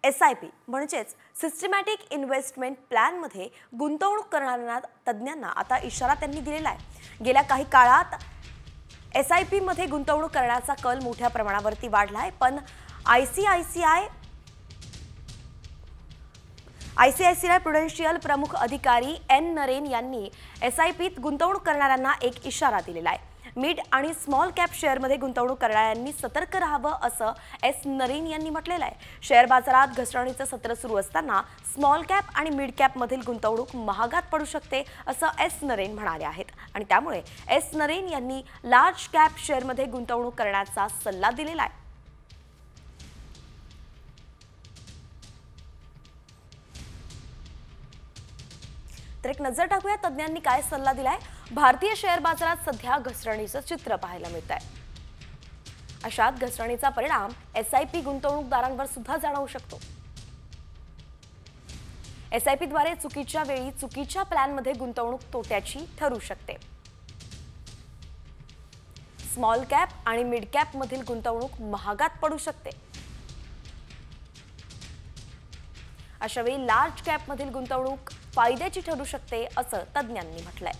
SIP म्हणजेच systematic investment प्लॅनमध्ये गुंतवणूक करणाऱ्या तज्ञांना आता इशारा त्यांनी दिलेला आहे। गेल्या काही काळात SIP मध्ये गुंतवणूक करण्याचा कल मोठ्या प्रमाणावरती वाढलाय, पण ICICI प्रुडेन्शियल प्रमुख अधिकारी N नरेन यांनी SIPत गुंतवणूक करणाऱ्यांना एक इशारा दिलेला आहे। मिड आणि स्मॉल कॅप शेअरमध्ये गुंतवणूक करणाऱ्यांनी सतर्क राहावं असं S नरेन यांनी म्हटलेलं आहे। शेअर बाजारात घसरणीचं सत्र सुरू असताना स्मॉल कॅप आणि मिड कॅप मधील गुंतवणूक महागात पडू शकते असं S नरेन म्हणाले आहेत आणि त्यामुळे S नरेन यांनी लार्ज कॅप शेअरमध्ये गुंतवणूक करण्याचा सल्ला दिलेला आहे। तर एक नजर टाकूया तज्ञांनी काय सल्ला दिलाय। भारतीय शेअर बाजारात सध्या घसरणीचं चित्र पाहायला मिळत आहे। अशात घसरणीचा परिणाम SIP गुंतवणूकदारांवर सुद्धा जाणवू शकतो। SIP द्वारे चुकीच्या वेळी चुकीच्या प्लॅनमध्ये गुंतवणूक तोट्याची ठरू शकते। स्मॉल कॅप आणि मिड कॅप मधील गुंतवणूक महागात पडू शकते। अशावेळी लार्ज कॅप मधील गुंतवणूक फायद्याची ठरू शकते असं तज्ञांनी म्हटलंय।